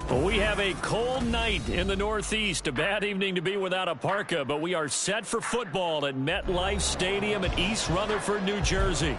Well, we have a cold night in the Northeast. A bad evening to be without a parka, but we are set for football at MetLife Stadium in East Rutherford, New Jersey.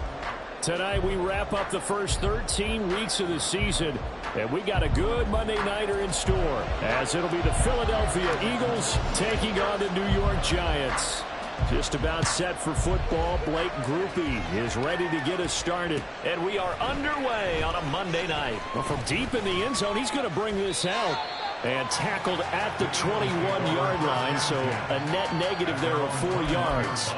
Tonight we wrap up the first 13 weeks of the season, and we got a good Monday nighter in store, as it'll be the Philadelphia Eagles taking on the New York Giants. Just about set for football. Blake Grupe is ready to get us started. And we are underway on a Monday night. Well, from deep in the end zone, he's going to bring this out. And tackled at the 21-yard line, so a net negative there of 4 yards.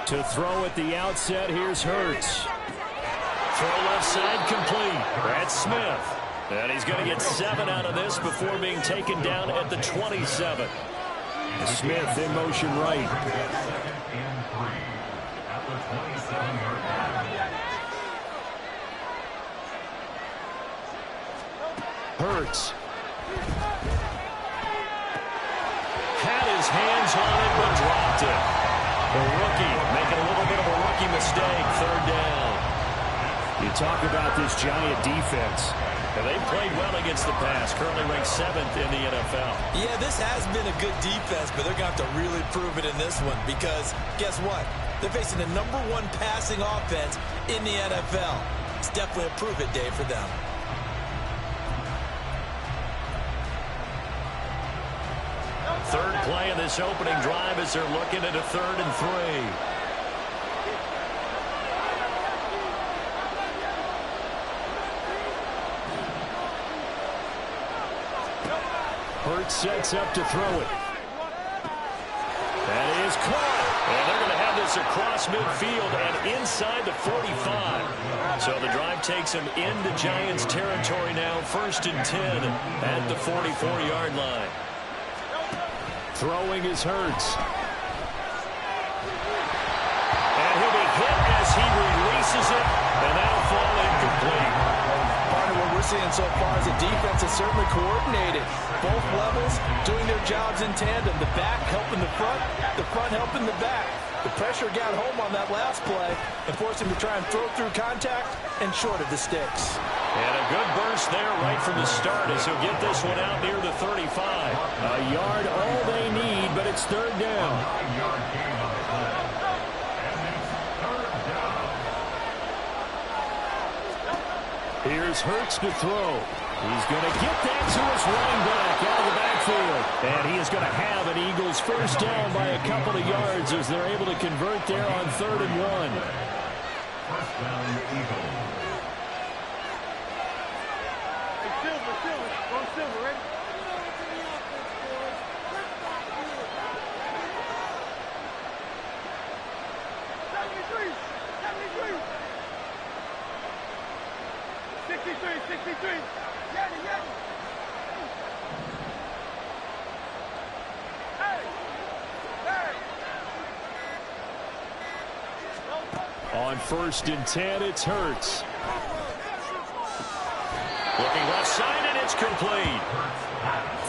To throw at the outset, here's Hurts. Throw left side complete. That's Smith. And he's going to get 7 out of this before being taken down at the 27. Smith in motion right. Hurts. Had his hands on it, but dropped it. The rookie making a little bit of a rookie mistake. 3rd down. You talk about this Giant defense. And they played well against the pass. Currently ranked 7th in the NFL. Yeah, this has been a good defense, but they're going to have to really prove it in this one because guess what? They're facing the #1 passing offense in the NFL. It's definitely a prove-it day for them. Third play of this opening drive as they're looking at a 3rd and 3. Hurts sets up to throw it. That is caught. And they're going to have this across midfield and inside the 45. So the drive takes them into Giants territory now. 1st and 10 at the 44-yard line. Throwing is Hurts. And he'll be hit as he releases it, and that'll fall incomplete. Part of what we're seeing so far is the defense is certainly coordinated. Both levels doing their jobs in tandem. The back helping the front helping the back. The pressure got home on that last play and forced him to try and throw through contact and short of the sticks. And a good burst there right from the start as he'll get this one out near the 35. A yard all they need, but it's 3rd down. Here's Hurts to throw. He's going to get that to his running back out of the backfield. And he is going to have an Eagles 1st down by a couple of yards as they're able to convert there on 3rd and 1. 1st down, Eagles. Silver, ready? On 1st and 10, it's Hurts. Looking left side, and it's complete.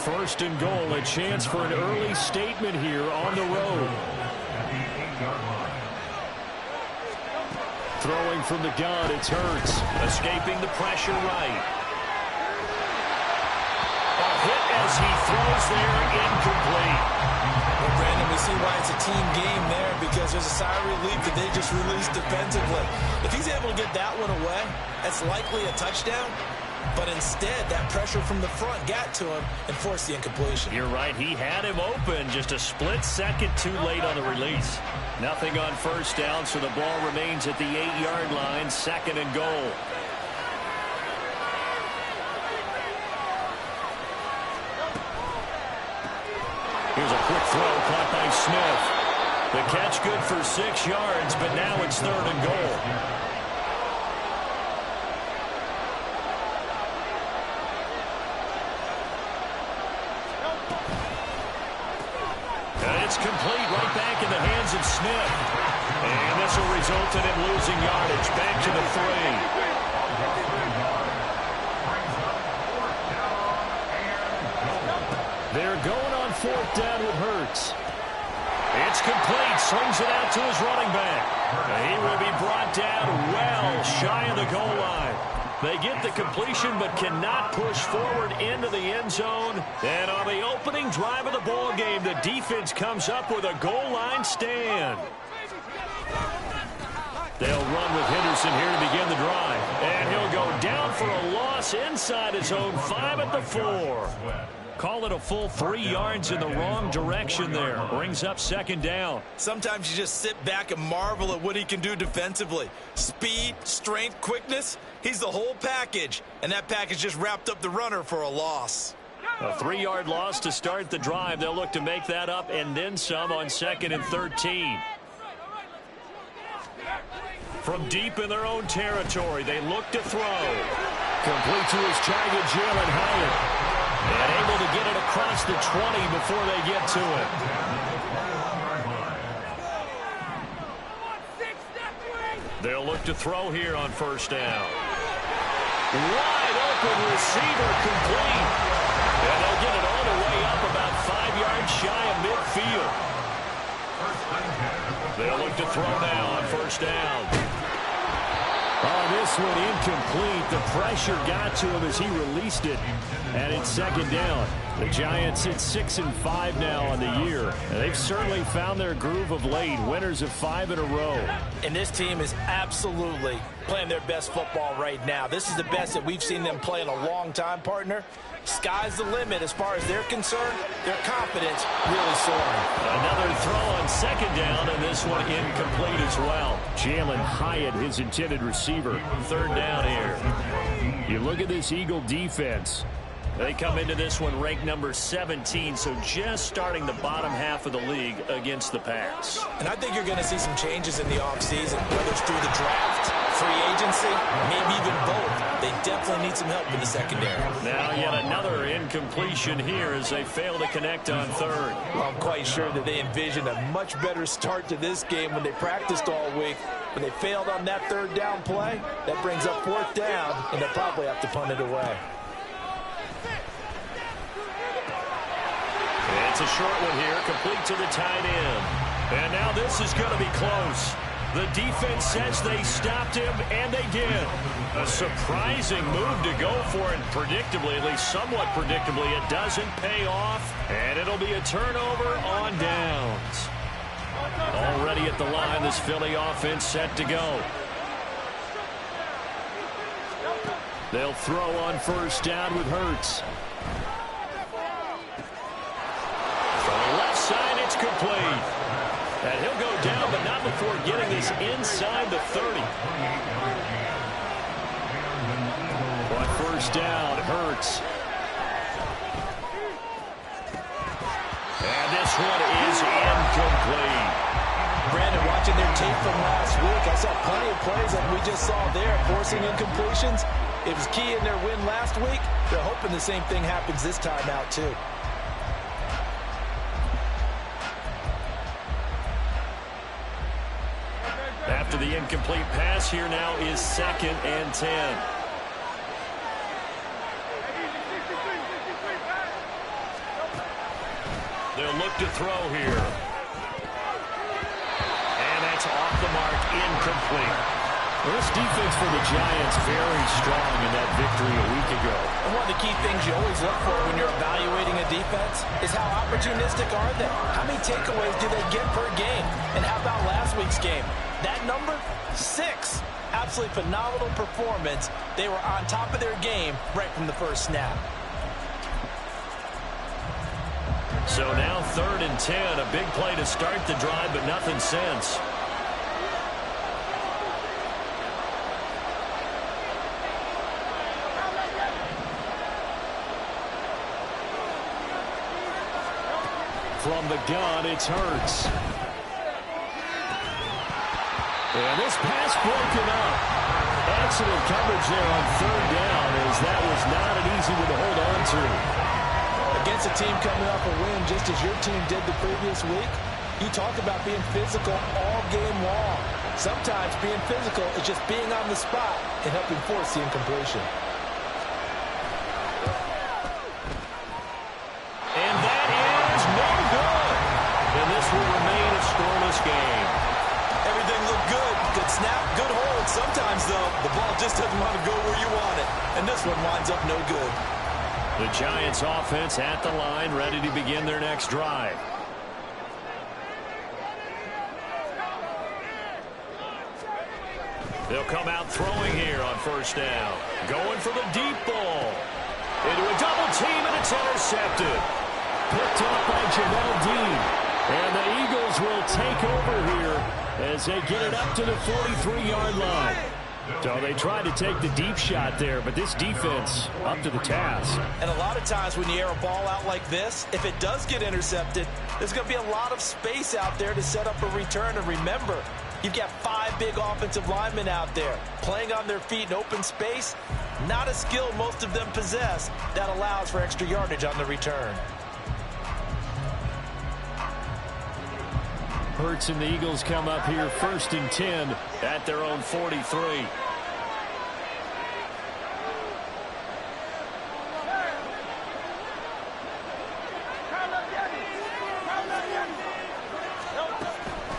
1st and goal, a chance for an early statement here on the road. Throwing from the gun, it's Hurts. Escaping the pressure right. A hit as he throws there, incomplete. Well, Brandon, we see why it's a team game there because there's a sigh of relief that they just released defensively. If he's able to get that one away, that's likely a touchdown. But instead, that pressure from the front got to him and forced the incompletion. You're right. He had him open just a split second too late on the release. Nothing on 1st down, so the ball remains at the 8-yard line, 2nd and goal. Here's a quick throw caught by Smith. The catch good for 6 yards, but now it's 3rd and goal. complete, right back in the hands of Smith. And this will result in him losing yardage. Back to the 3. They're going on 4th down with Hurts. It's complete. Slings it out to his running back. He will be brought down well shy of the goal line. They get the completion but cannot push forward into the end zone. And on the opening drive of the ball game, the defense comes up with a goal line stand. They'll run with Henderson here to begin the drive. And he'll go down for a loss inside his own 5 at the 4. Call it a full 3 yards in the wrong direction there. Brings up 2nd down. Sometimes you just sit back and marvel at what he can do defensively. Speed, strength, quickness. He's the whole package. And that package just wrapped up the runner for a loss. A 3-yard loss to start the drive. They'll look to make that up and then some on 2nd and 13. From deep in their own territory, they look to throw. Complete to his target, Jalen Hyatt. And able to get it across the 20 before they get to it. They'll look to throw here on 1st down. Wide open receiver complete. And they'll get it all the way up about 5 yards shy of midfield. They'll look to throw now on 1st down. Oh, this one incomplete. The pressure got to him as he released it. And it's 2nd down. The Giants at 6-5 now on the year. And they've certainly found their groove of late. Winners of 5 in a row. And this team is absolutely playing their best football right now. This is the best that we've seen them play in a long time, partner. Sky's the limit as far as they're concerned. Their confidence really soaring. Another throw on 2nd down, and this one incomplete as well. Jalen Hyatt, his intended receiver. 3rd down here. You look at this Eagle defense. They come into this one ranked number 17, so just starting the bottom half of the league against the pass. And I think you're going to see some changes in the offseason, whether it's through the draft, free agency, maybe even both. They definitely need some help in the secondary. Now yet another incompletion here as they fail to connect on 3rd. Well, I'm quite sure that they envisioned a much better start to this game when they practiced all week. When they failed on that 3rd down play, that brings up 4th down, and they'll probably have to punt it away. It's a short one here, complete to the tight end. And now this is going to be close. The defense says they stopped him, and they did. A surprising move to go for it, predictably, at least somewhat predictably. It doesn't pay off, and it'll be a turnover on downs. Already at the line, this Philly offense set to go. They'll throw on 1st down with Hurts. Side, it's complete. And he'll go down, but not before getting this inside the 30. On 1st down, Hurts. And this one is incomplete. Brandon, watching their tape from last week, I saw plenty of plays like we just saw there, forcing incompletions. It was key in their win last week. They're hoping the same thing happens this time out, too. After the incomplete pass, here now is 2nd and 10. They'll look to throw here. And that's off the mark, incomplete. Well, this defense for the Giants very strong in that victory a week ago. And one of the key things you always look for when you're evaluating a defense is how opportunistic are they? How many takeaways do they get per game? And how about last week's game? That number, 6. Absolutely phenomenal performance. They were on top of their game right from the first snap. So now 3rd and 10, a big play to start the drive, but nothing since. From the gun, it's Hurts. And this pass broken up. Excellent coverage there on 3rd down, as that was not an easy one to hold on to. Against a team coming off a win just as your team did the previous week, You talk about being physical all game long. Sometimes being physical is just being on the spot and helping force the incompletion. And that is no good. And this will remain a scoreless game. Everything looked good. Good snap, good hold. Sometimes, though, the ball just doesn't want to go where you want it. And this one winds up no good. The Giants offense at the line, ready to begin their next drive. They'll come out throwing here on first down. Going for the deep ball. Into a double team, and it's intercepted. Picked up by Jamel Dean. And the Eagles will take over here as they get it up to the 43-yard line. So they tried to take the deep shot there, but this defense up to the task. And a lot of times when you air a ball out like this, if it does get intercepted, there's going to be a lot of space out there to set up a return. And remember, you've got 5 big offensive linemen out there playing on their feet in open space. Not a skill most of them possess that allows for extra yardage on the return. Hurts and the Eagles come up here 1st and 10 at their own 43.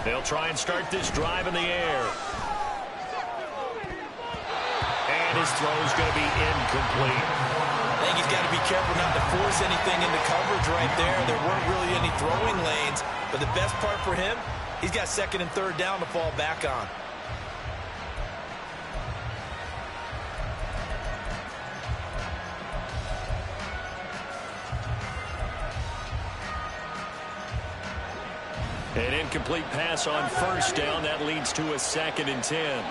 They'll try and start this drive in the air. And his throw is going to be incomplete. I think he's got to be careful not to force anything into coverage right there. There weren't really any throwing lanes. But the best part for him, he's got 2nd and 3rd down to fall back on. An incomplete pass on first down. That leads to a 2nd and 10.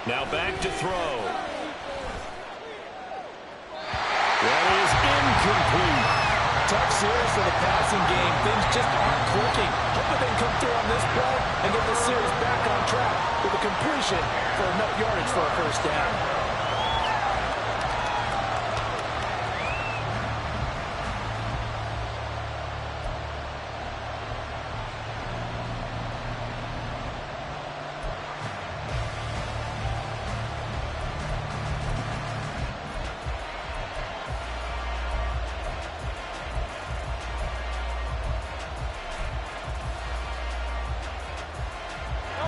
Now back to throw. That is incomplete. Tough series for the passing game. Things just aren't clicking. Hoping they can come through on this play and get the series back on track with a completion for enough yardage for a first down.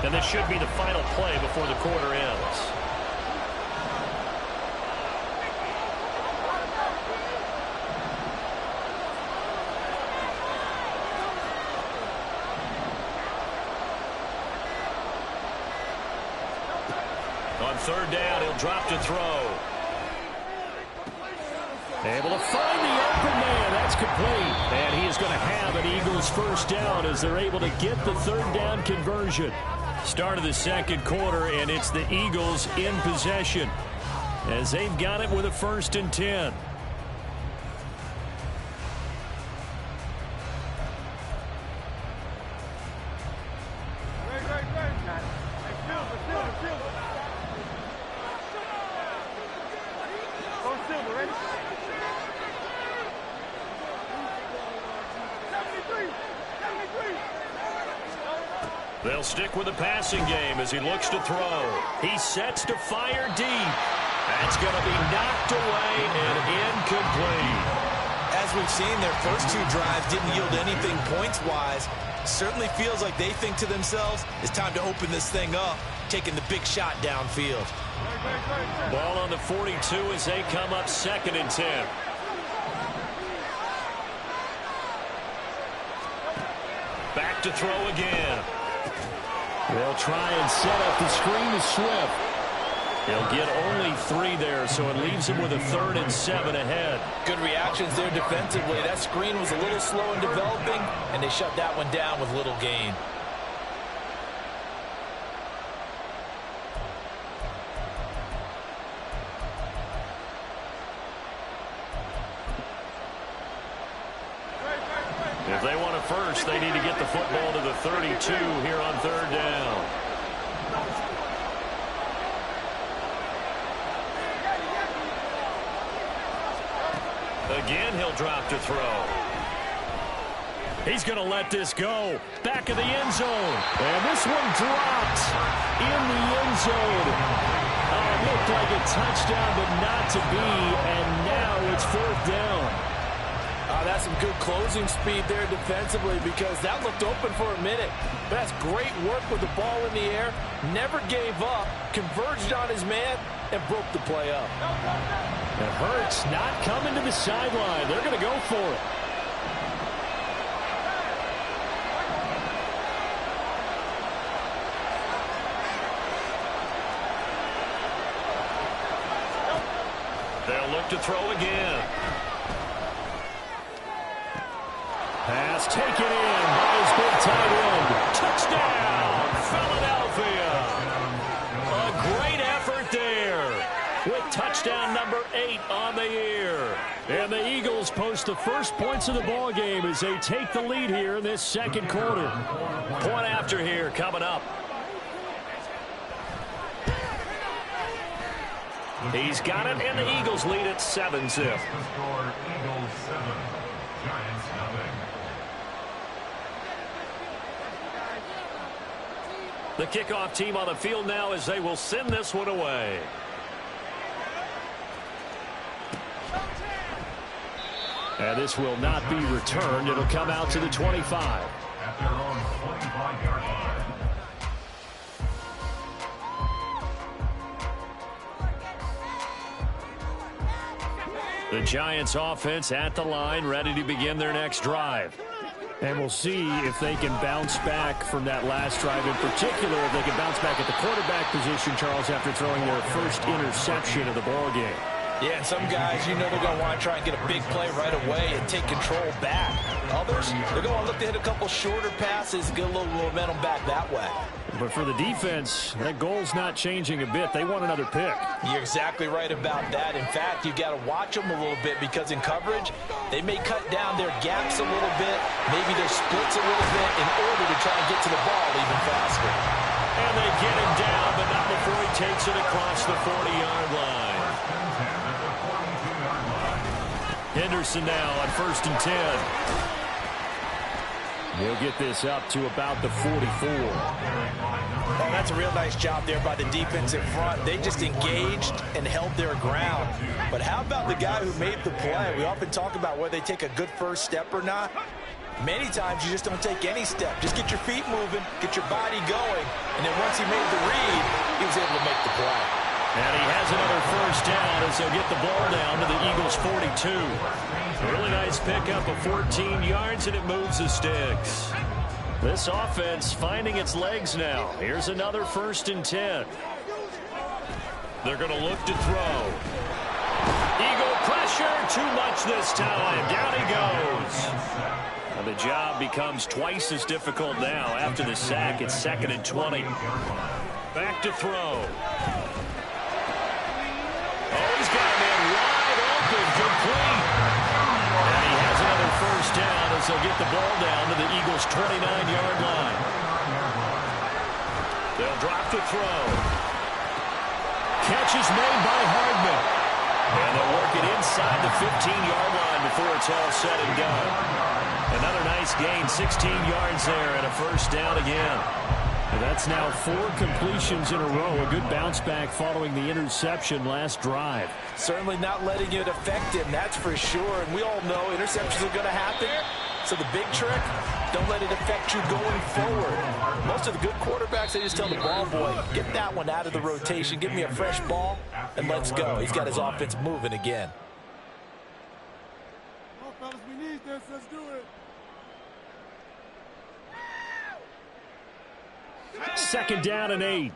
And this should be the final play before the quarter ends. On 3rd down, he'll drop to throw. Able to find the open man. That's complete. And he is going to have an Eagles first down as they're able to get the 3rd down conversion. Start of the 2nd quarter, and it's the Eagles in possession as they've got it with a 1st and 10. They'll stick with the passing game as he looks to throw. He sets to fire deep. That's going to be knocked away and incomplete. As we've seen, their first 2 drives didn't yield anything points-wise. Certainly feels like they think to themselves, it's time to open this thing up, taking the big shot downfield. Ball on the 42 as they come up 2nd and 10. Back to throw again. They'll try and set up the screen to Swift. He'll get only 3 there, so it leaves him with a 3rd and 7 ahead. Good reactions there defensively. That screen was a little slow in developing, and they shut that one down with little gain. If they want a first, they need to get the football to the 32 here on 3rd down. Again, he'll drop to throw. He's going to let this go. Back of the end zone. And this one dropped in the end zone. It looked like a touchdown, but not to be. And now it's fourth down. That's some good closing speed there defensively because that looked open for a minute. But that's great work with the ball in the air. Never gave up. Converged on his man and broke the play up. And Hurts not coming to the sideline. They're going to go for it. They'll look to throw again. Pass taken in by his big tight end. Touchdown, Philadelphia. A great effort there with touchdown number 8 on the year. And the Eagles post the first points of the ball game as they take the lead here in this second quarter. Point after here coming up. He's got it, and the Eagles lead at 7-zip. Eagles 7, Giants nothing. The kickoff team on the field now as they will send this one away. And this will not be returned. It'll come out to the 25. At their own 25-yard line. The Giants offense at the line, ready to begin their next drive. And we'll see if they can bounce back from that last drive, in particular if they can bounce back at the quarterback position, Charles, after throwing their first interception of the ball game. Yeah, and some guys, you know, they're going to want to try and get a big play right away and take control back. Others, they're going to look to hit a couple shorter passes, get a little momentum back that way. But for the defense, that goal's not changing a bit. They want another pick. You're exactly right about that. In fact, you've got to watch them a little bit because in coverage, they may cut down their gaps a little bit, maybe their splits a little bit in order to try and get to the ball even faster. And they get him down, but not before he takes it across the 40-yard line. Henderson now on 1st and 10. He'll get this up to about the 44. Oh, that's a real nice job there by the defense in front. They just engaged and held their ground. But how about the guy who made the play? We often talk about whether they take a good first step or not. Many times you just don't take any step. Just get your feet moving, get your body going. And then once he made the read, he was able to make the play. And he has another first down as they'll get the ball down to the Eagles' 42. A really nice pickup of 14 yards, and it moves the sticks. This offense finding its legs now. Here's another 1st and 10. They're going to look to throw. Eagle pressure, too much this time. Down he goes. And the job becomes twice as difficult now after the sack. It's 2nd and 20. Back to throw. He's got a man wide open, complete. And he has another first down as they'll get the ball down to the Eagles' 29-yard line. They'll drop the throw. Catch is made by Hardman. And they'll work it inside the 15-yard line before it's all said and done. Another nice gain, 16 yards there, and a first down again. And that's now 4 completions in a row. A good bounce back following the interception last drive. Certainly not letting it affect him, that's for sure. And we all know interceptions are going to happen. So the big trick, don't let it affect you going forward. Most of the good quarterbacks, they just tell the ball boy, get that one out of the rotation, give me a fresh ball, and let's go. He's got his offense moving again. Well, fellas, we need this. Let's do it. 2nd down and 8.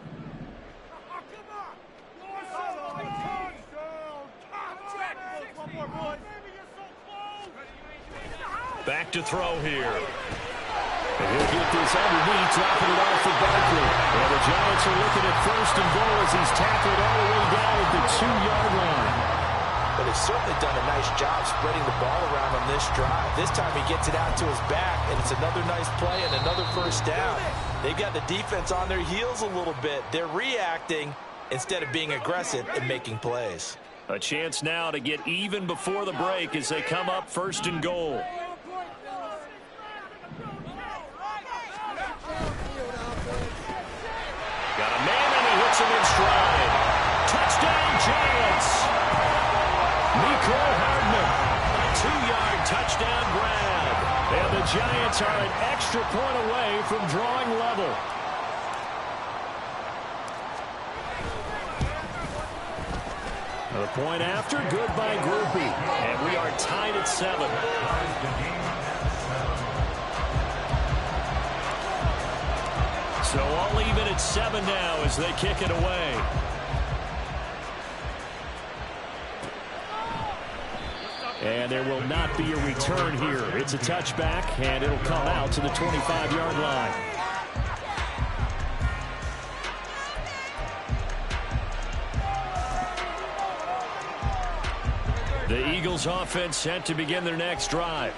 Back to throw here. And he'll get this underneath, dropping it off for Barkley. And the Giants are looking at 1st and goal as he's tackled all the way down at the 2-yard line. But he's certainly done a nice job spreading the ball around on this drive. This time he gets it out to his back, and it's another nice play and another first down. They've got the defense on their heels a little bit. They're reacting instead of being aggressive and making plays. A chance now to get even before the break as they come up 1st and goal. Got a man and he hits him in stride. Touchdown Giants. Nicole Hardman, a 2-yard touchdown grab. And the Giants are an extra point away from drawing level. The point after, good by Groupie. And we are tied at 7. So all even at 7 now as they kick it away. And there will not be a return here. It's a touchback, and it'll come out to the 25-yard line. The Eagles offense set to begin their next drive.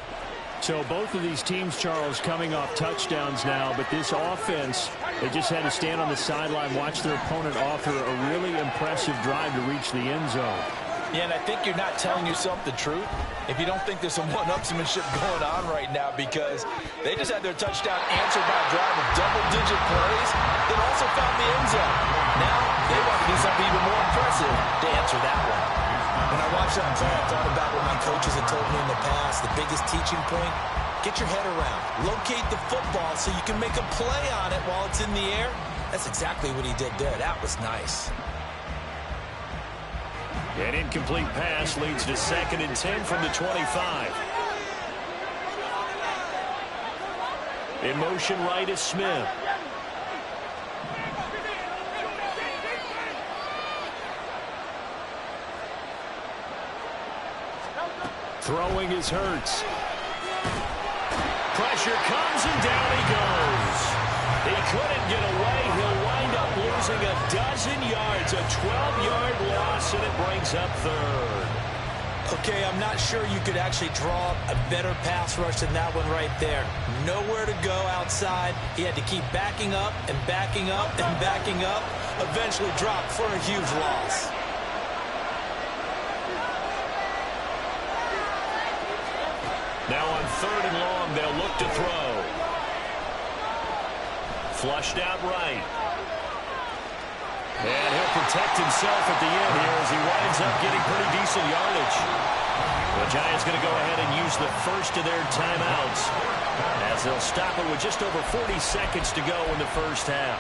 So both of these teams, Charles, coming off touchdowns now, but this offense, they just had to stand on the sideline, watch their opponent offer a really impressive drive to reach the end zone. Yeah, and I think you're not telling yourself the truth if you don't think there's some one-upsmanship going on right now, because they just had their touchdown answered by a drive of double-digit plays that also found the end zone. Now they want to do something even more impressive to answer that one. When I watched that play, I thought about what my coaches had told me in the past. The biggest teaching point, get your head around. Locate the football so you can make a play on it while it's in the air. That's exactly what he did there. That was nice. An incomplete pass leads to 2nd and 10 from the 25. In motion right is Smith. Throwing is Hurts. Pressure comes and down he goes. He couldn't get away. He'll wind up losing a dozen yards, a 12-yard loss, and it brings up 3rd. Okay, I'm not sure you could actually draw a better pass rush than that one right there. Nowhere to go outside. He had to keep backing up and backing up and backing up. Eventually dropped for a huge loss. Now on 3rd and long, they'll look to throw. Flushed out right. And he'll protect himself at the end here as he winds up getting pretty decent yardage. The Giants going to go ahead and use the first of their timeouts as they'll stop it with just over 40 seconds to go in the first half.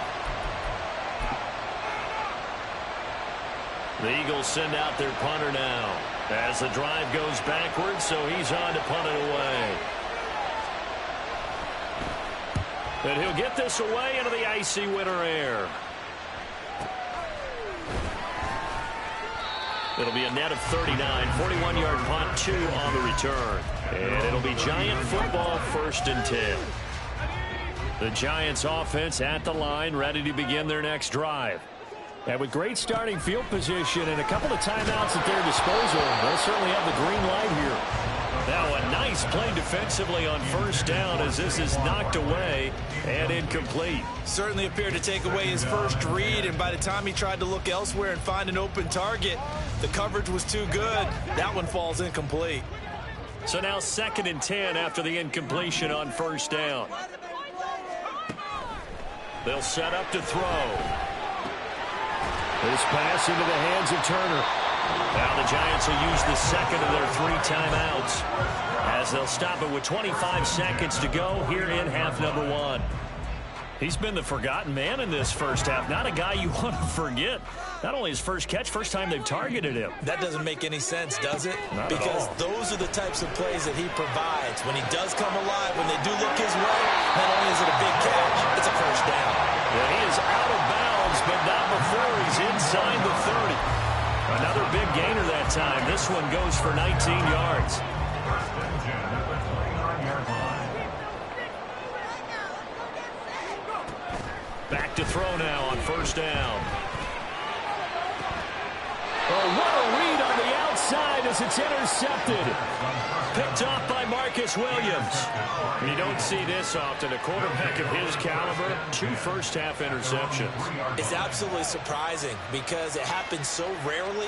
The Eagles send out their punter now as the drive goes backwards, so he's on to punt it away. And he'll get this away into the icy winter air. It'll be a net of 39, 41-yard punt, 2 on the return. And it'll be Giant football, 1st and 10. The Giants offense at the line, ready to begin their next drive. And with great starting field position and a couple of timeouts at their disposal, they'll certainly have the green light here. Now a nice play defensively on 1st down as this is knocked away and incomplete. Certainly appeared to take away his first read, and by the time he tried to look elsewhere and find an open target, the coverage was too good. That one falls incomplete. So now 2nd and 10 after the incompletion on 1st down. They'll set up to throw. This pass into the hands of Turner. Now the Giants will use the 2nd of their 3 timeouts as they'll stop it with 25 seconds to go here in half number 1. He's been the forgotten man in this first half. Not a guy you want to forget. Not only his first catch, first time they've targeted him. That doesn't make any sense, does it? Not because those are the types of plays that he provides. When he does come alive, when they do look his way, not only is it a big catch, it's a first down. Yeah, he is out of bounds, but not before he's inside the 30. Another big gainer that time. This one goes for 19 yards. Back to throw now on 1st down. Oh, what a read on the outside as it's intercepted. Picked off by Marcus Williams. You don't see this often. A quarterback of his caliber, 2 first-half interceptions. It's absolutely surprising because it happens so rarely.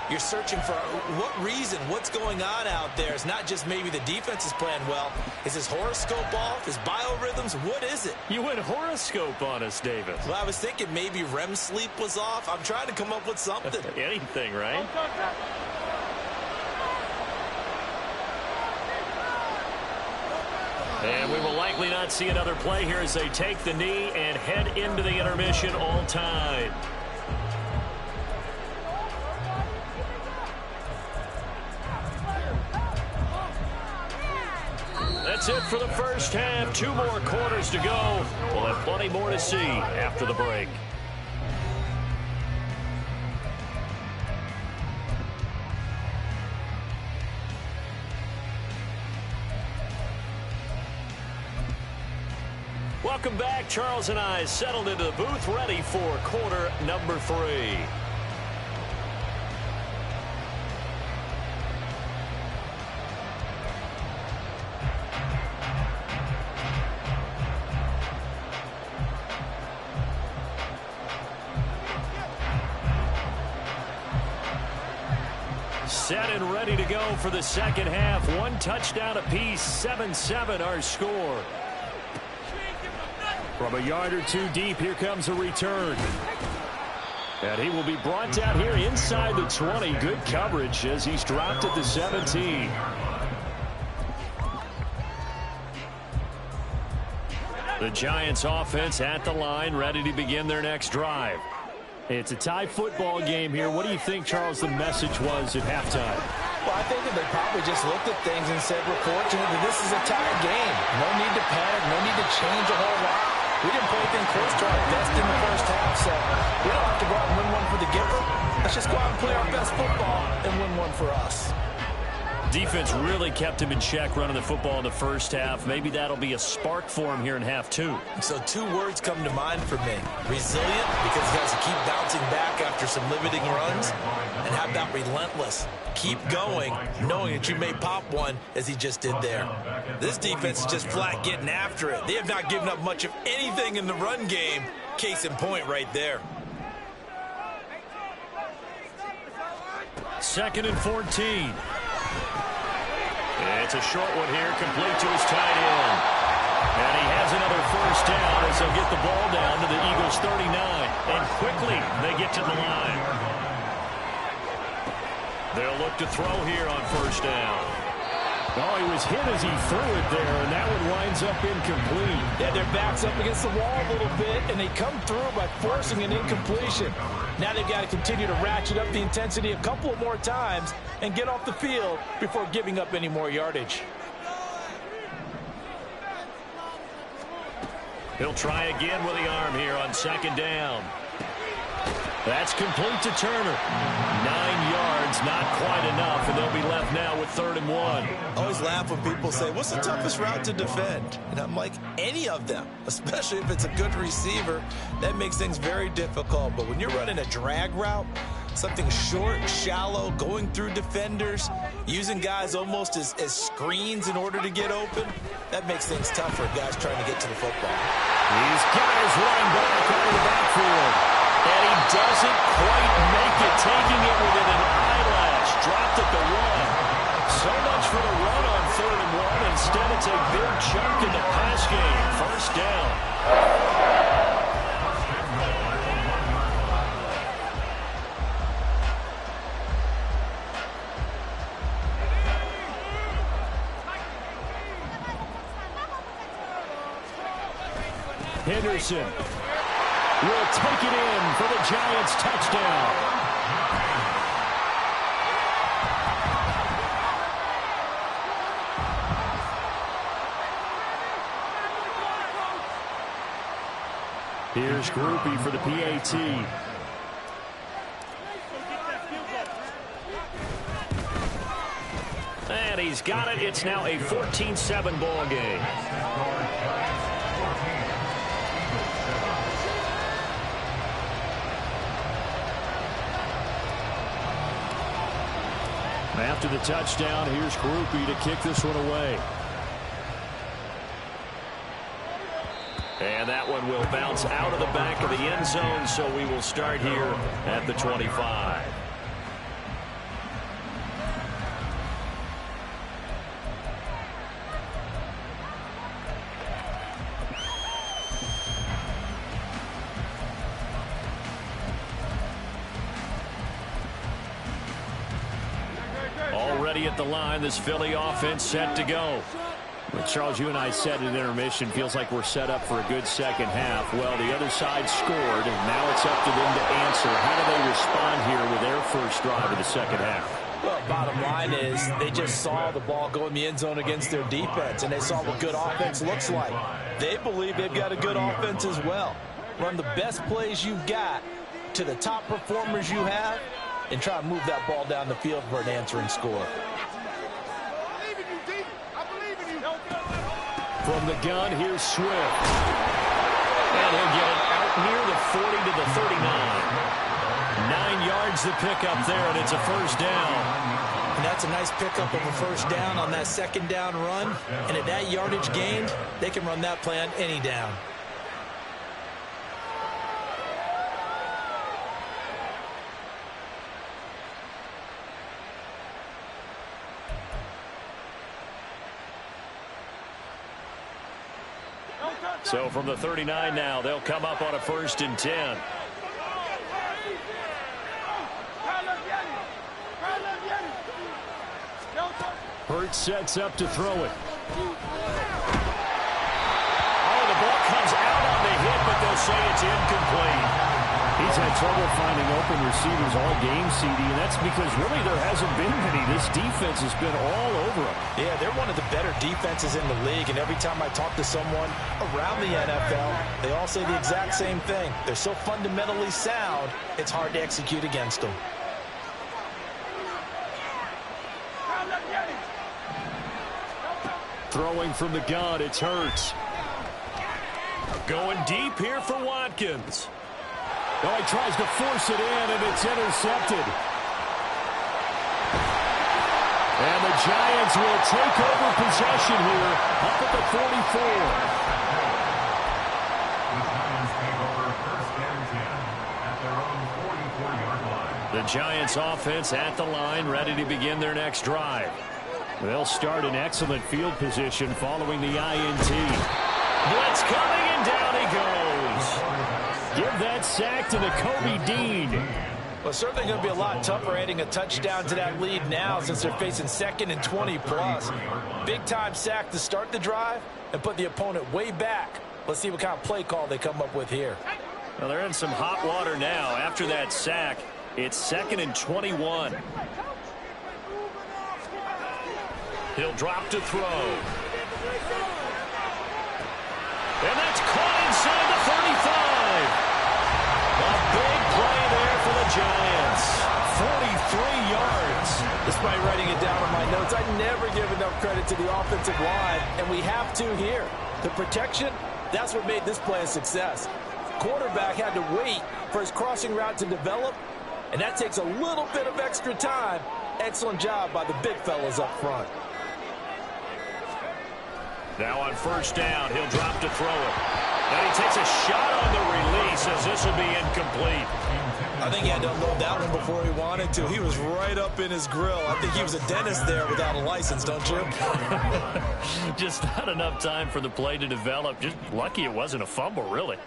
You're searching for what reason, what's going on out there. It's not just maybe the defense is playing well. Is his horoscope off? His biorhythms? What is it? You went horoscope on us, David. Well, I was thinking maybe REM sleep was off. I'm trying to come up with something. Anything, right? And we will likely not see another play here as they take the knee and head into the intermission all time. That's it for the first half. 2 more quarters to go. We'll have plenty more to see after the break. Welcome back. Charles and I settled into the booth, ready for quarter number 3. Set and ready to go for the second half. 1 touchdown apiece, 7-7 our score. From a yard or 2 deep, here comes a return. And he will be brought down here inside the 20. Good coverage as he's dropped at the 17. The Giants offense at the line, ready to begin their next drive. It's a tie football game here. What do you think, Charles, the message was at halftime? Well, I think that they probably just looked at things and said, we're fortunate that this is a tied game. No need to panic, no need to change a whole lot. We didn't play anything close to our best in the first half, so we don't have to go out and win one for the giver. Let's just go out and play our best football and win one for us. Defense really kept him in check running the football in the first half. Maybe that'll be a spark for him here in half 2. So 2 words come to mind for me. Resilient, because he has to keep bouncing back after some limiting runs. And how about relentless? Keep going, knowing that you may pop one as he just did there. This defense is just flat getting after it. They have not given up much of anything in the run game. Case in point right there. 2nd and 14. It's a short one here, complete to his tight end. And he has another first down as they'll get the ball down to the Eagles' 39. And quickly, they get to the line. They'll look to throw here on first down. Oh, he was hit as he threw it there, and that one winds up incomplete. Yeah, their back's up against the wall a little bit, and they come through by forcing an incompletion. Now they've got to continue to ratchet up the intensity a couple more times and get off the field before giving up any more yardage. He'll try again with the arm here on 2nd down. That's complete to Turner. 9 yards, not quite enough, and they'll be left now with 3rd and 1. I always laugh when people say, what's the toughest route to defend? And I'm like, any of them, especially if it's a good receiver. That makes things very difficult. But when you're running a drag route, something short, shallow, going through defenders, using guys almost as screens in order to get open, that makes things tough for guys trying to get to the football. These guys running back out of the backfield. And he doesn't quite make it, taking it within an eyelash. Dropped at the 1. So much for the run on 3rd and 1. Instead, it's a big chunk in the pass game. First down. Henderson will take it in for the Giants touchdown. Here's Groupie for the PAT. And he's got it. It's now a 14-7 ball game. After the touchdown, here's Groupie to kick this one away. And that one will bounce out of the back of the end zone, so we will start here at the 25. ready at the line. This Philly offense set to go. Well, Charles, you and I said at intermission, feels like we're set up for a good second half. Well, the other side scored, and now it's up to them to answer. How do they respond here with their first drive of the second half? Well, bottom line is they just saw the ball go in the end zone against their defense, and they saw what good offense looks like. They believe they've got a good offense as well. Run the best plays you've got to the top performers you have, and try to move that ball down the field for an answering score. From the gun, here's Swift. And he'll get it out near the 40 to the 39. 9 yards to pick up there, and it's a first down. And that's a nice pickup of a first down on that second down run. And at that yardage gained, they can run that play on any down. So from the 39 now, they'll come up on a 1st and 10. Hurts sets up to throw it. Oh, the ball comes out on the hit, but they'll say it's incomplete. He's had trouble finding open receivers all game, CD, and that's because really there hasn't been many. This defense has been all over them. Yeah, they're one of the better defenses in the league, and every time I talk to someone around the NFL, they all say the exact same thing. They're so fundamentally sound, it's hard to execute against them. Throwing from the gun, it's Hurts. Going deep here for Watkins. Oh, he tries to force it in, and it's intercepted. And the Giants will take over possession here up at the 44. The Giants take over 1st and 10 at their own 44-yard line. The Giants offense at the line, ready to begin their next drive. They'll start in excellent field position following the INT. Blitz coming, and down he goes. Give that sack to the Kobe Dean. Well, certainly going to be a lot tougher adding a touchdown to that lead now since they're facing 2nd and 20+. Big-time sack to start the drive and put the opponent way back. Let's see what kind of play call they come up with here. Well, they're in some hot water now. After that sack, it's 2nd and 21. He'll drop to throw. And that's caught inside the 35. A big play there for the Giants. 43 yards. Despite writing it down on my notes, I never give enough credit to the offensive line, and we have to here. The protection, that's what made this play a success. Quarterback had to wait for his crossing route to develop, and that takes a little bit of extra time. Excellent job by the big fellas up front. Now on 1st down, he'll drop to throw it. And he takes a shot on the release as this will be incomplete. I think he had to unload that one before he wanted to. He was right up in his grill. I think he was a dentist there without a license, don't you? Just not enough time for the play to develop. Just lucky it wasn't a fumble, really.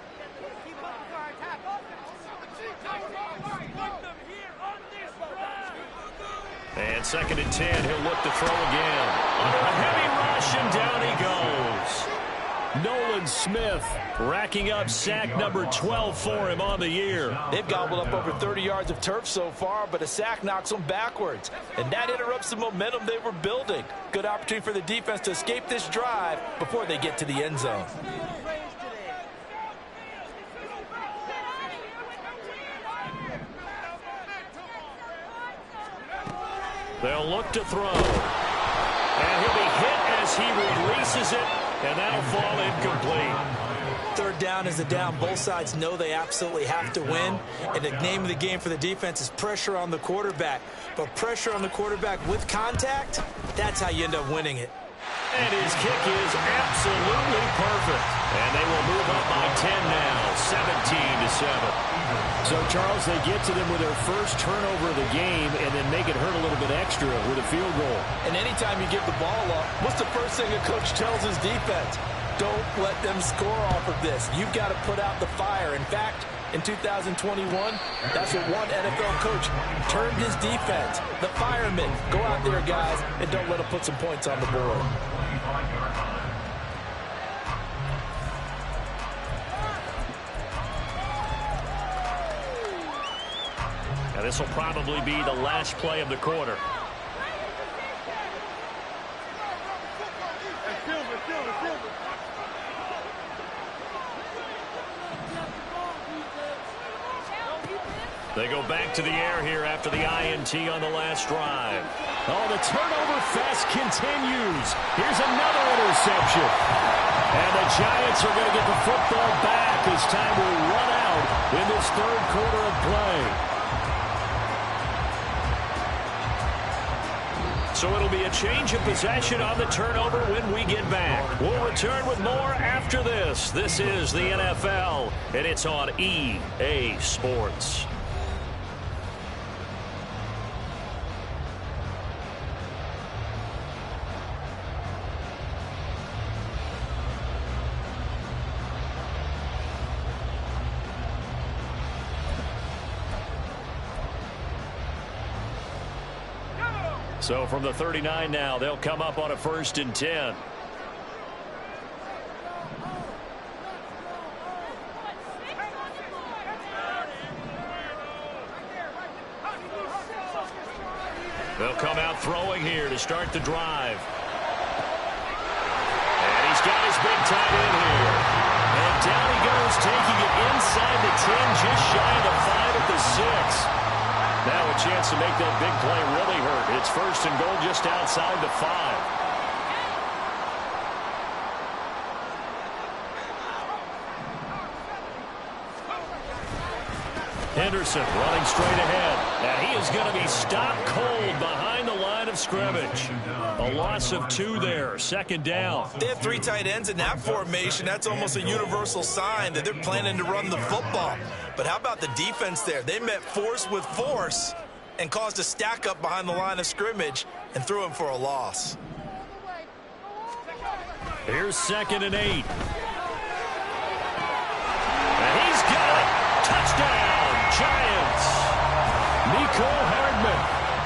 And 2nd and 10, he'll look to throw again. Under a heavy rush, and down he goes. Nolan Smith racking up sack number 12 for him on the year. They've gobbled up over 30 yards of turf so far, but a sack knocks them backwards. And that interrupts the momentum they were building. Good opportunity for the defense to escape this drive before they get to the end zone. They'll look to throw. And he'll be hit as he releases it, and that'll fall incomplete. 3rd down is a down. Both sides know they absolutely have to win. And the name of the game for the defense is pressure on the quarterback. But pressure on the quarterback with contact, that's how you end up winning it. And his kick is absolutely perfect. And they will move up by 10 now, 17-7. So, Charles, they get to them with their first turnover of the game and then make it hurt a little bit extra with a field goal. And anytime you give the ball up, what's the first thing a coach tells his defense? don't let them score off of this. You've got to put out the fire. In fact, in 2021, that's what one NFL coach termed his defense. The firemen. Go out there, guys, and don't let them put some points on the board. Now this will probably be the last play of the quarter. They go back to the air here after the INT on the last drive. Oh, the turnover fest continues. Here's another interception. And the Giants are going to get the football back as time will run out in this third quarter of play. So it'll be a change of possession on the turnover when we get back. We'll return with more after this. This is the NFL, and it's on EA Sports. So from the 39 now, they'll come up on a 1st and 10. They'll come out throwing here to start the drive. And he's got his big tight end here. And down he goes, taking it inside the 10, just shy of the 5 at the 6. Now a chance to make that big play really hurt. It's 1st and goal just outside the 5. Henderson running straight ahead. Now he is going to be stopped cold behind the line of scrimmage. A loss of 2 there. 2nd down. They have 3 tight ends in that formation. That's almost a universal sign that they're planning to run the football. But how about the defense there? They met force with force and caused a stack up behind the line of scrimmage and threw him for a loss. Here's 2nd and 8. And he's got it. Touchdown, Giants. Mecole Hardman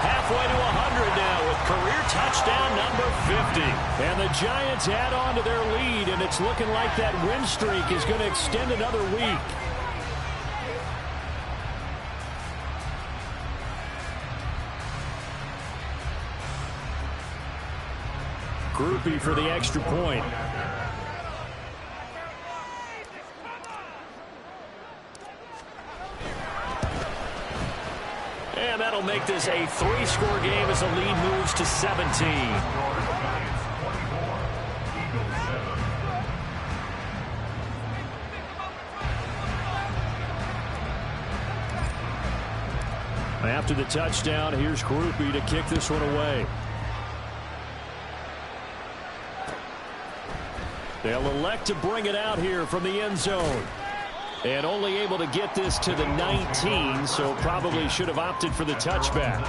halfway to 100 now with career touchdown number 50. And the Giants add on to their lead, and it's looking like that win streak is going to extend another week. Groupie for the extra point. And that'll make this a 3-score game as the lead moves to 17. After the touchdown, here's Groupie to kick this one away. They'll elect to bring it out here from the end zone. And only able to get this to the 19, so probably should have opted for the touchback.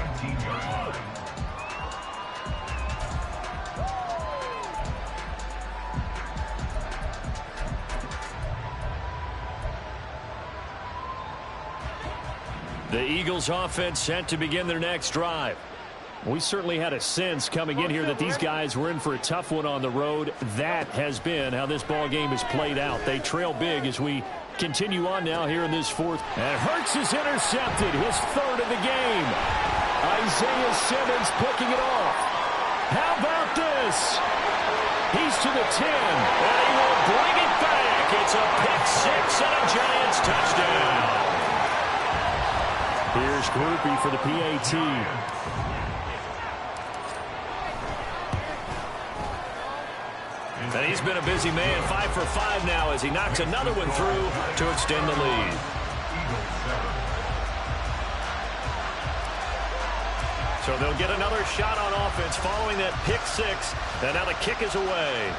The Eagles offense set to begin their next drive. We certainly had a sense coming in here that these guys were in for a tough one on the road. That has been how this ball game has played out. They trail big as we continue on now here in this 4th. And Hurts is intercepted, his 3rd of the game. Isaiah Simmons picking it off. How about this? He's to the 10, and he will bring it back. It's a pick 6 and a Giants touchdown. Here's Groupie for the PAT. And he's been a busy man, 5 for 5 now as he knocks another one through to extend the lead. So they'll get another shot on offense following that pick 6, and now the kick is away.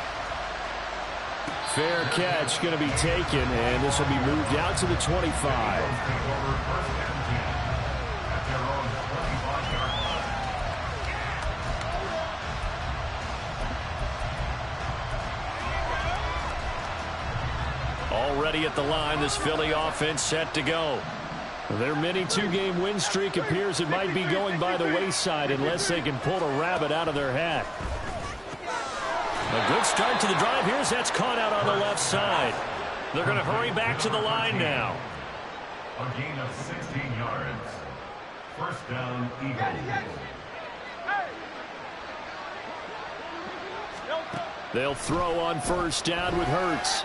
Fair catch going to be taken, and this will be moved out to the 25. Already at the line, this Philly offense set to go. Their mini two-game win streak appears it might be going by the wayside unless they can pull a rabbit out of their hat. A good start to the drive. Here's that's caught out on the left side. They're going to hurry back to the line now. A gain of 16 yards. First down, Eagles. They'll throw on first down with Hurts.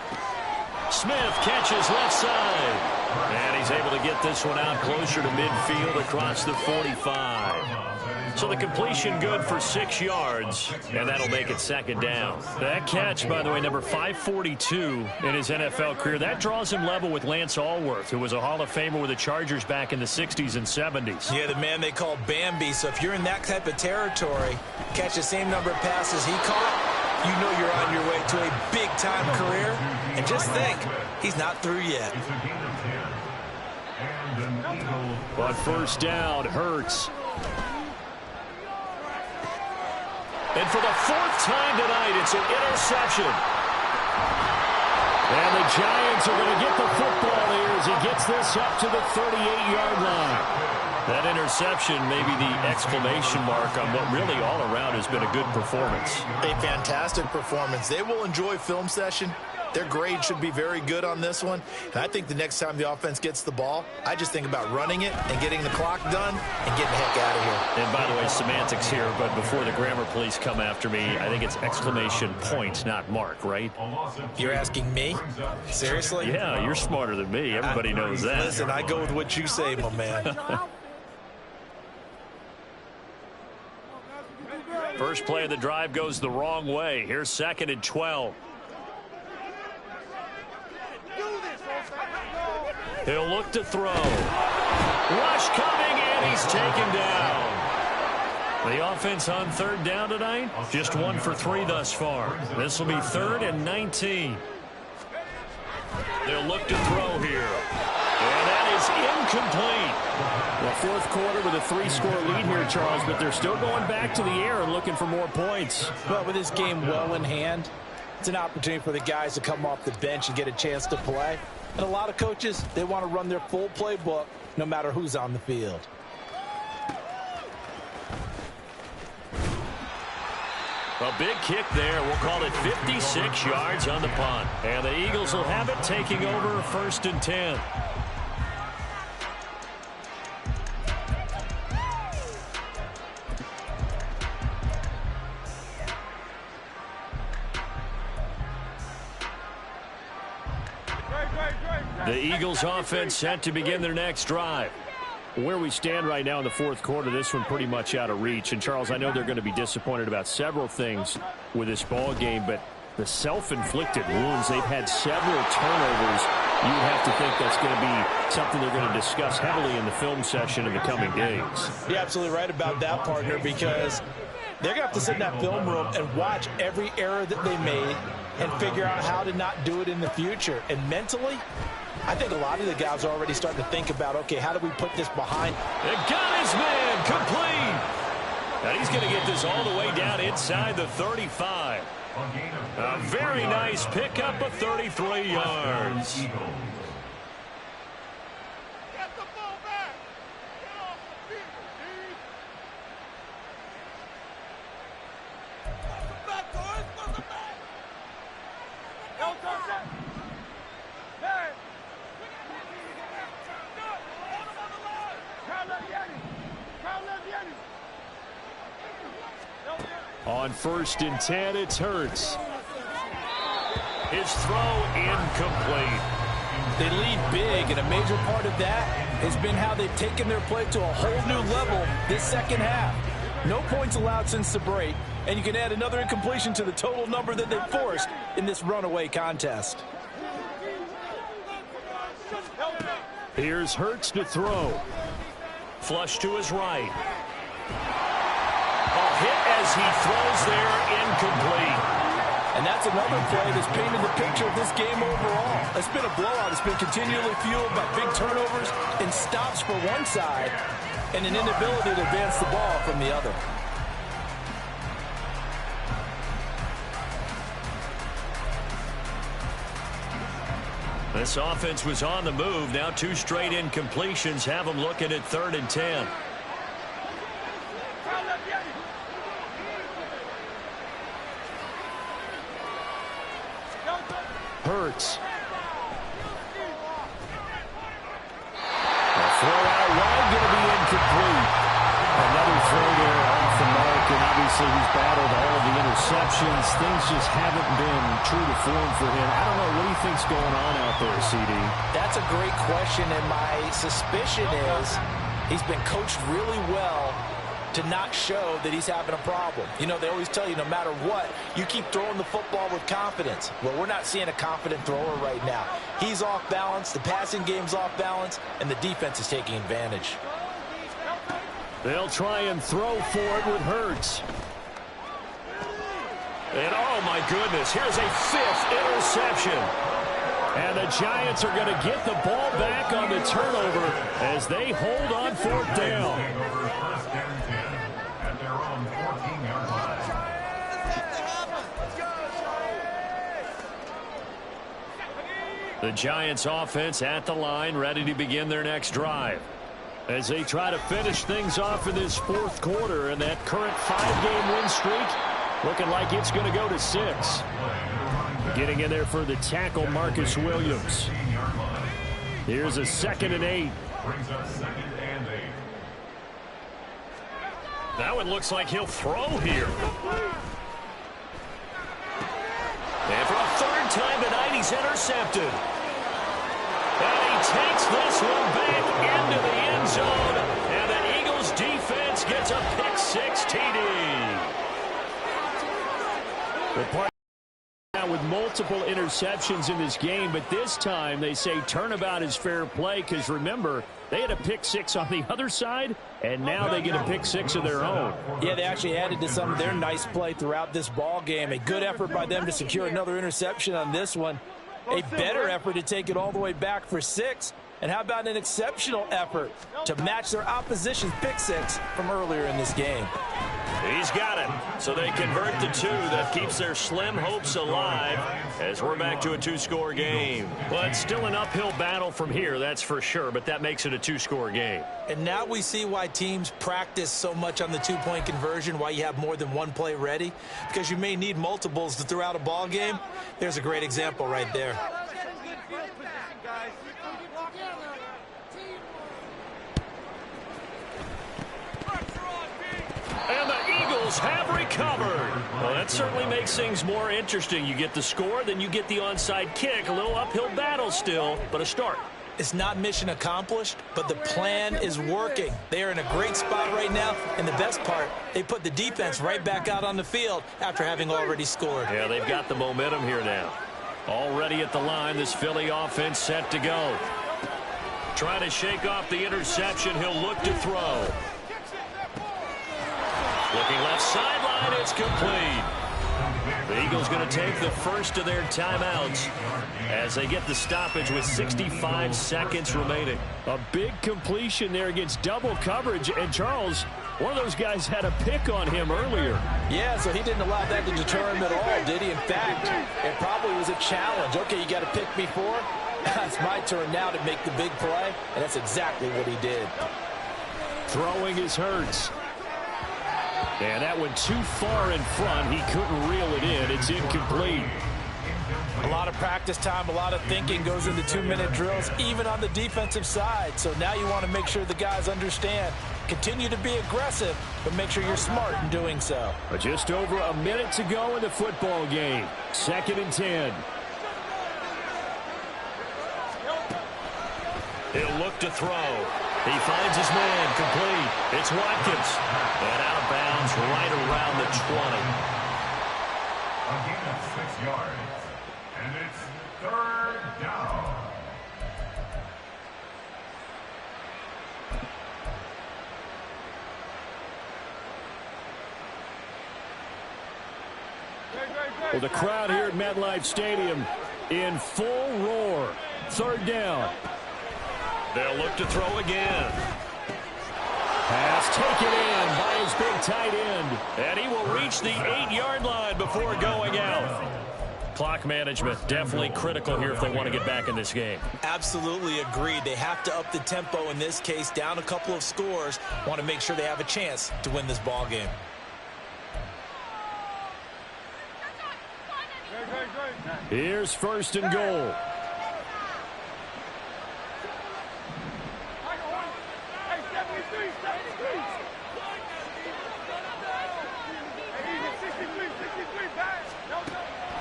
Smith catches left side. And he's able to get this one out closer to midfield across the 45. So the completion good for 6 yards, and that'll make it second down. That catch, by the way, number 542 in his NFL career, that draws him level with Lance Allworth, who was a Hall of Famer with the Chargers back in the 60s and 70s. Yeah, the man they call Bambi. So if you're in that type of territory, catch the same number of passes he caught, you know you're on your way to a big-time career. And just think, he's not through yet. On first down, Hurts. And for the 4th time tonight, it's an interception. And the Giants are going to get the football here as he gets this up to the 38-yard line. That interception may be the exclamation mark on what really all around has been a good performance. A fantastic performance. They will enjoy film session. Their grade should be very good on this one. And I think the next time the offense gets the ball, I just think about running it and getting the clock done and getting the heck out of here. And by the way, semantics here, but before the grammar police come after me, I think it's exclamation point, not mark, right? You're asking me? Seriously? Yeah, you're smarter than me. Everybody knows that. Listen, I go with what you say, my man. First play of the drive goes the wrong way. Here's 2nd and 12. He'll look to throw. Rush coming, and he's taken down. The offense on 3rd down tonight, just 1 for 3 thus far. This will be 3rd and 19. They'll look to throw here. And that is incomplete. Well, 4th quarter with a 3-score lead here, Charles, but they're still going back to the air and looking for more points. But with this game well in hand, it's an opportunity for the guys to come off the bench and get a chance to play. And a lot of coaches, they want to run their full playbook no matter who's on the field. A big kick there. We'll call it 56 yards on the punt. And the Eagles will have it taking over 1st and 10. The Eagles offense set to begin their next drive. Where we stand right now in the 4th quarter, this one pretty much out of reach. And, Charles, I know they're going to be disappointed about several things with this ball game, but the self-inflicted wounds, they've had several turnovers. You would have to think that's going to be something they're going to discuss heavily in the film session in the coming days. You're absolutely right about that, partner, because they're going to have to sit in that film room and watch every error that they made and figure out how to not do it in the future. And mentally, I think a lot of the guys are already starting to think about, okay, how do we put this behind? They got his man complete. And he's going to get this all the way down inside the 35. A very nice pickup of 33 yards. On 1st and 10, it's Hurts. His throw incomplete. They lead big, and a major part of that has been how they've taken their play to a whole new level this second half. No points allowed since the break, and you can add another incompletion to the total number that they've forced in this runaway contest. Here's Hurts to throw. Flush to his right. A hit as he throws there, incomplete. And that's another play that's painted the picture of this game overall. It's been a blowout. It's been continually fueled by big turnovers and stops for one side and an inability to advance the ball from the other. This offense was on the move. Now 2 straight incompletions have them looking at 3rd and 10. Hurts. A throw out wide, going to be incomplete. Another throw there off the mark, and obviously he's battled all of the interceptions. Things just haven't been true to form for him. I don't know, what do you think's going on out there, CD? That's a great question, and my suspicion is he's been coached really well to not show that he's having a problem. You know, they always tell you no matter what, you keep throwing the football with confidence. Well, we're not seeing a confident thrower right now. He's off balance, the passing game's off balance, and the defense is taking advantage. They'll try and throw for it with Hurts. And oh my goodness, here's a 5th interception. And the Giants are going to get the ball back on the turnover as they hold on 4th down. At their own 14-yard line. The Giants offense at the line, ready to begin their next drive. As they try to finish things off in this 4th quarter, and that current 5-game win streak looking like it's going to go to 6. Getting in there for the tackle, Marcus Williams. Here's a 2nd and 8. Brings us 2nd and 8. That one looks like he'll throw here. And for a 3rd time tonight, he's intercepted. And he takes this one back into the end zone. And the Eagles defense gets a pick-6 TD. The part now with multiple interceptions in this game, but this time they say turnabout is fair play because remember, they had a pick-6 on the other side, and now they get a pick-6 of their own. Yeah, they actually added to some of their nice play throughout this ball game. A good effort by them to secure another interception on this one. A better effort to take it all the way back for 6. And how about an exceptional effort to match their opposition's pick-6 from earlier in this game? He's got it. So they convert to 2. That keeps their slim hopes alive as we're back to a 2-score game. Well, it's still an uphill battle from here, that's for sure, but that makes it a 2-score game. And now we see why teams practice so much on the 2-point conversion, why you have more than one play ready, because you may need multiples to throw out a ball game. There's a great example right there. And the Eagles have recovered. Well, that certainly makes things more interesting. You get the score, then you get the onside kick. A little uphill battle still, but a start. It's not mission accomplished, but the plan is working. They are in a great spot right now, and the best part, they put the defense right back out on the field after having already scored. Yeah, they've got the momentum here now. Already at the line, this Philly offense set to go. Trying to shake off the interception, he'll look to throw. Looking left sideline, it's complete. The Eagles going to take the first of their timeouts as they get the stoppage with 65 seconds remaining. A big completion there against double coverage. And Charles, one of those guys had a pick on him earlier. Yeah, so he didn't allow that to deter him at all, did he? In fact, it probably was a challenge. Okay, you got to pick me for? It's my turn now to make the big play, and that's exactly what he did. Throwing is Hurts. And that went too far in front. He couldn't reel it in. It's incomplete. A lot of practice time, a lot of thinking goes into 2-minute drills, even on the defensive side. So now you want to make sure the guys understand. Continue to be aggressive, but make sure you're smart in doing so. Just over a minute to go in the football game. 2nd and 10. He'll look to throw. He finds his man, complete. It's Watkins. And out of bounds right around the 20. A gain of 6 yards. And it's 3rd down. Well, the crowd here at MetLife Stadium in full roar. 3rd down. They'll look to throw again. Pass taken in by his big tight end. And he will reach the 8-yard line before going out. Clock management, definitely critical here if they want to get back in this game. Absolutely agreed. They have to up the tempo in this case, down a couple of scores. Want to make sure they have a chance to win this ball game. Here's first and goal.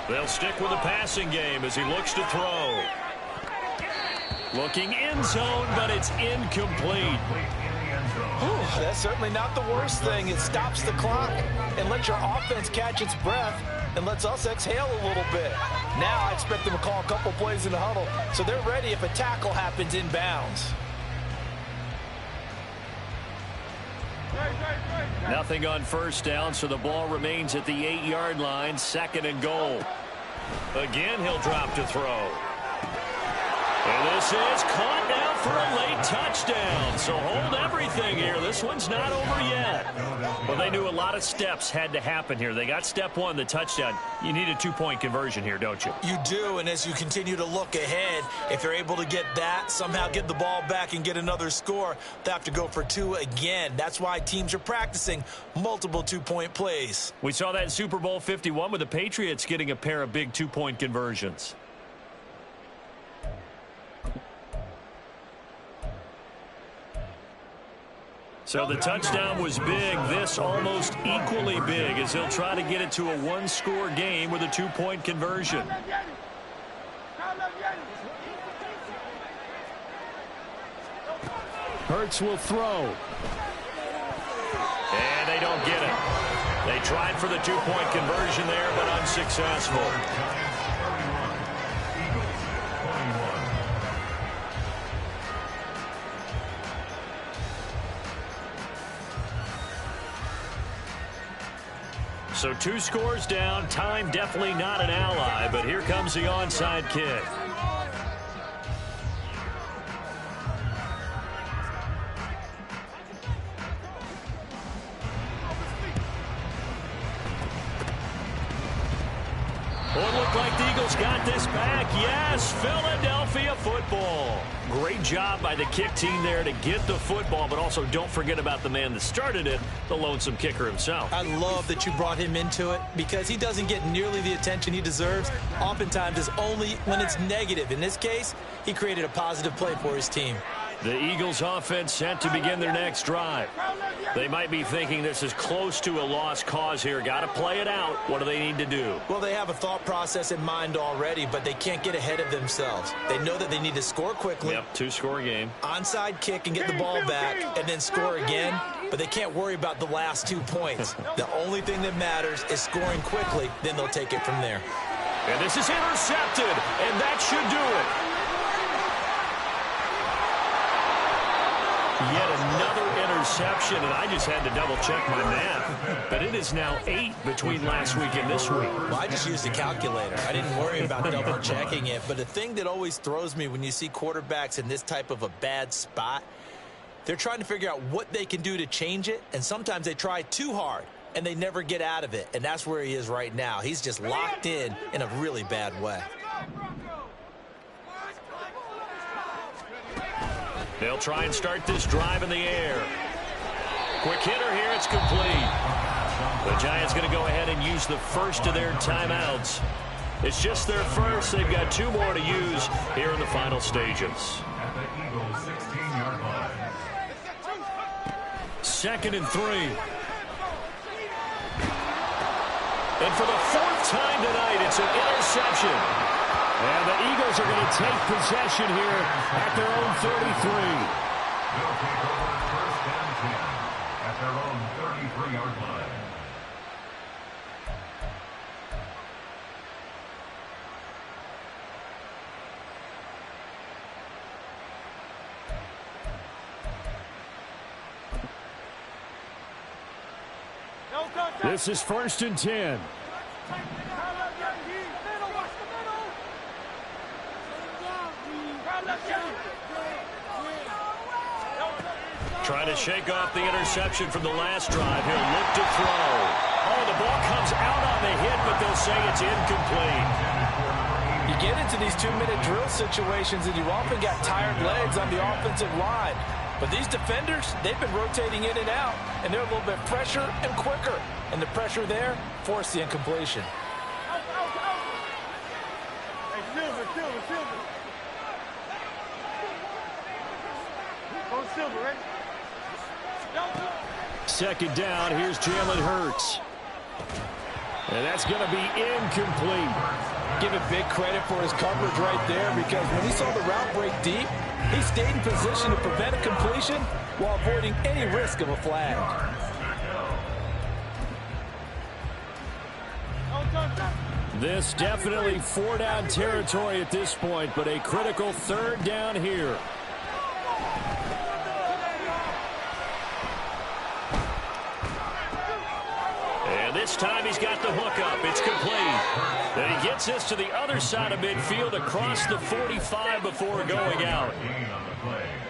They'll stick with the passing game as he looks to throw. Looking end zone, but it's incomplete. Ooh, that's certainly not the worst thing. It stops the clock and lets your offense catch its breath and lets us exhale a little bit. Now I expect them to call a couple plays in the huddle so they're ready if a tackle happens inbounds. Nothing on first down, so the ball remains at the 8-yard line, second and goal. Again, he'll drop to throw. And this is caught now for a late touchdown. So hold everything here. This one's not over yet. Well, they knew a lot of steps had to happen here. They got step one, the touchdown. You need a two-point conversion here, don't you? You do, and as you continue to look ahead, if they're able to get that, somehow get the ball back and get another score, they have to go for two again. That's why teams are practicing multiple two-point plays. We saw that in Super Bowl 51 with the Patriots getting a pair of big two-point conversions. So the touchdown was big. This almost equally big as they'll try to get it to a one-score game with a two-point conversion. Hurts will throw. And they don't get it. They tried for the two-point conversion there, but unsuccessful. So two scores down. Time definitely not an ally, but here comes the onside kick. Oh, it looked like the Eagles got this back. Yes, Philadelphia football. Great job by the kick team there to get the football, but also don't forget about the man that started it, the lonesome kicker himself. I love that you brought him into it because he doesn't get nearly the attention he deserves. Oftentimes it's only when it's negative. In this case, he created a positive play for his team. The Eagles offense set to begin their next drive. They might be thinking this is close to a lost cause here. Got to play it out. What do they need to do? Well, they have a thought process in mind already, but they can't get ahead of themselves. They know that they need to score quickly. Yep, two-score game. Onside kick and get the ball back and then score again, but they can't worry about the last 2 points. The only thing that matters is scoring quickly, then they'll take it from there. And this is intercepted, and that should do it. Yet another interception, and I just had to double-check my math. But it is now 8 between last week and this week. Well, I just used a calculator. I didn't worry about double-checking it. But the thing that always throws me when you see quarterbacks in this type of a bad spot, they're trying to figure out what they can do to change it, and sometimes they try too hard, and they never get out of it. And that's where he is right now. He's just locked in a really bad way. They'll try and start this drive in the air. Quick hitter here, it's complete. The Giants going to go ahead and use the first of their timeouts. It's just their first. They've got 2 more to use here in the final stages. At the Eagles' 16-yard line. 2nd and 3. And for the 4th time tonight, it's an interception. And the Eagles are going to take possession here at their own 33. They'll take over first and 10 at their own 33-yard line. This is 1st and 10. Trying to shake off the interception from the last drive. He'll look to throw. Oh, the ball comes out on the hit, but they'll say it's incomplete. You get into these 2-minute drill situations, and you've often got tired legs on the offensive line. But these defenders, they've been rotating in and out, and they're a little bit fresher and quicker. And the pressure there forced the incompletion. Hey, Silver. Go Silver, right? Second down, here's Jalen Hurts. And that's going to be incomplete. Give it big credit for his coverage right there, because when he saw the route break deep, he stayed in position to prevent a completion while avoiding any risk of a flag. This definitely 4-down territory at this point, but a critical 3rd down here. And this time he's got the hook up. It's complete. And he gets this to the other side of midfield across the 45 before going out.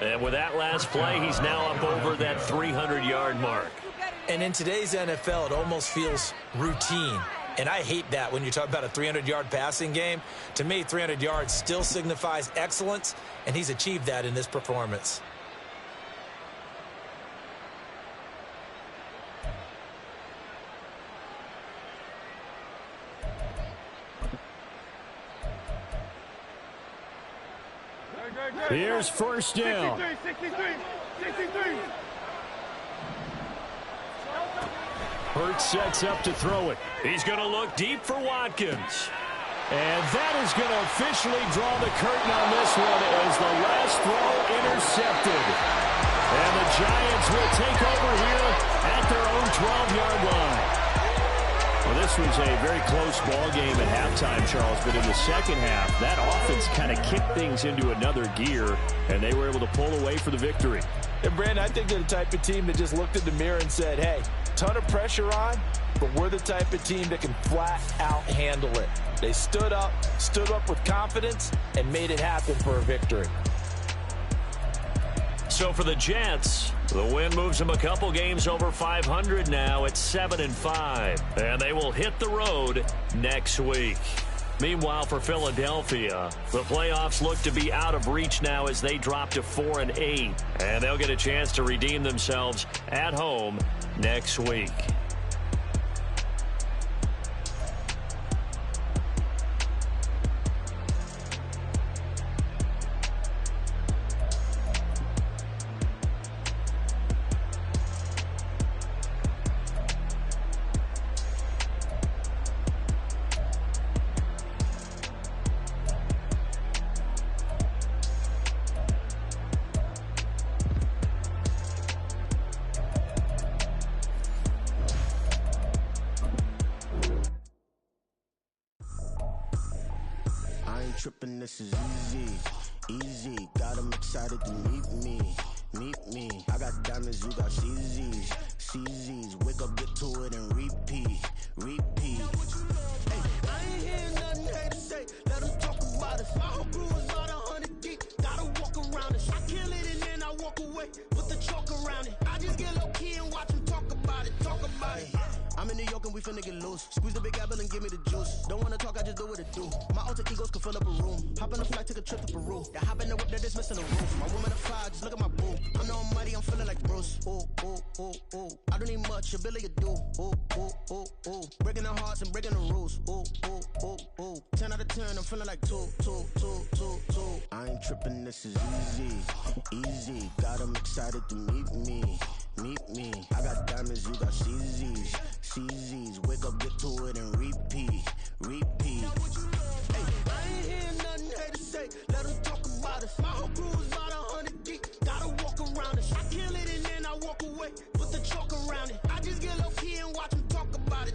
And with that last play, he's now up over that 300-yard mark. And in today's NFL, it almost feels routine. And I hate that when you talk about a 300-yard passing game. To me, 300 yards still signifies excellence, and he's achieved that in this performance. Here's first down. 63. Hurts sets up to throw it. He's going to look deep for Watkins. And that is going to officially draw the curtain on this one as the last throw intercepted. And the Giants will take over here at their own 12-yard line. Well, this was a very close ball game at halftime, Charles, but in the second half, that offense kind of kicked things into another gear, and they were able to pull away for the victory. And, Brandon, I think they're the type of team that just looked in the mirror and said, hey, ton of pressure on, but we're the type of team that can flat out handle it. They stood up with confidence, and made it happen for a victory. So for the Jets, the win moves them a couple games over 500 now at 7-5. And they will hit the road next week. Meanwhile, for Philadelphia, the playoffs look to be out of reach now as they drop to 4-8. And they'll get a chance to redeem themselves at home next week. Tripping, this is easy, got them excited to meet me, I got diamonds, you got CZs, wake up, get to it and repeat, hey, I ain't hearing nothing hate to say, let them talk about us, my whole crew is about 100 deep, gotta walk around it, I kill it and then I walk away, put the chalk around it, I just get low key and watch them talk about it, I'm in New York and we finna get loose. Squeeze the big apple and give me the juice. Don't wanna talk, I just do what it do. My alter egos can fill up a room. Hop on a flight, take a trip to Peru. They hop in the whip, they're just missing the roof. My woman a fire, just look at my boo. I'm the almighty, I'm feeling like Bruce. Ooh. I don't need much, ability to do. Ooh. Breaking the hearts and breaking the rules. Ooh. 10 out of 10, I'm feeling like two. I ain't tripping, this is easy. Got them excited to meet me. I got diamonds, you got CZs, wake up, get to it and repeat. Hey, I ain't hearing nothing hate to say, let them talk about us. My whole crew is about 100 deep, gotta walk around it. I kill it and then I walk away, put the chalk around it. I just get low key and watch them talk about it.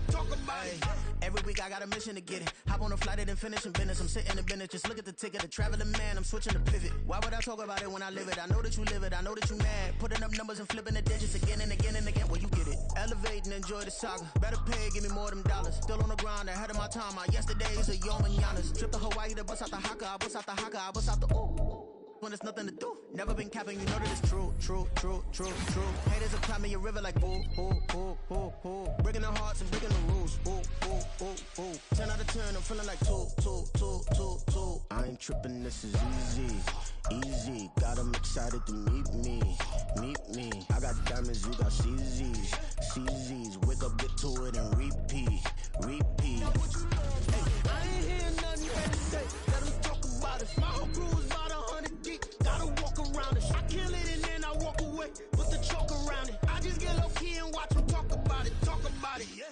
Every week I got a mission to get it. Hop on a flight and then finish in business. I'm sitting in business, just look at the ticket. The traveling man, I'm switching to pivot. Why would I talk about it when I live it? I know that you live it, I know that you mad. Putting up numbers and flipping the digits again and again and again. Well, you get it. Elevate and enjoy the saga. Better pay, give me more them dollars. Still on the grind, ahead of my time. My yesterdays are yo mananas. Trip to Hawaii to bust out the haka. I bust out the haka, I bust out the ooh. when there's nothing to do. Never been capping, you know that it's true. Haters are climbing your river like ooh. Breaking the hearts and breaking the rules. Ooh. 10 out of 10, I'm feeling like two. I ain't tripping, this is easy. Got them excited to meet me. I got diamonds, you got CZs. Wake up, get to it and repeat. Hey, I ain't hearing nothing better to say. Let them talk about it. My whole crew is about 100 deep. Gotta walk around it. I kill it and then I walk away. Put the choke around it. I just get low key and watch them talk about it. Yeah.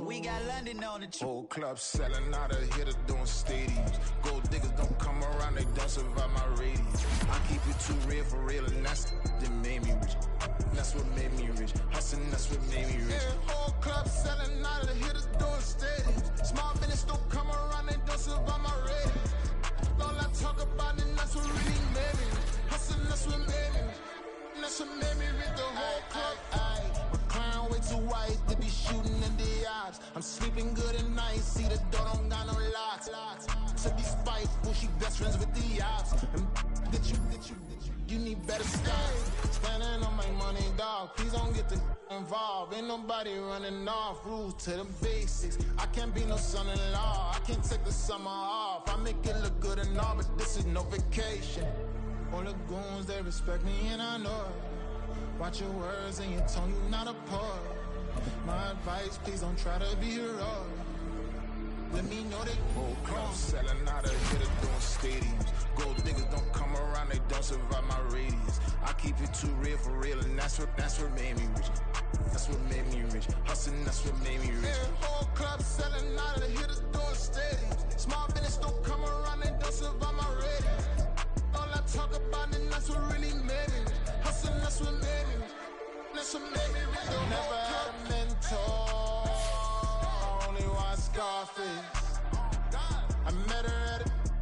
We got London on the trip. Whole club selling out of hitter doing stadiums. Gold diggers don't come around, they don't survive my radius. I keep it too real for real, and that's that made me rich. That's what made me rich. Hustling, that's what made me rich. Yeah, whole club selling out of hitters doing stadiums. Small business don't come around, they don't survive my radius. All I talk about it, that's what really made me rich. Hustling, that's what made me rich. That's what made me rich. The whole club. My crown way too white to be shooting in the eyes. I'm sleeping good at night, see the door don't got no locks. To be spiteful, she best friends with the ops. And you need better style. Standing on my money, dog. Please don't get involved. Ain't nobody running off. Rules to the basics. I can't be no son-in-law. I can't take the summer off. I make it look good and all, but this is no vacation. All the goons, they respect me and I know it. Watch your words and your tone, you not a poet. My advice, please don't try to be heroic. Let me know they whole club selling out of hitter doing stadiums. Gold diggers don't come around, they don't survive my radius. I keep it too real for real, and that's what made me rich. That's what made me rich. Hustling, that's what made me rich. Yeah, whole club selling out of hitters doing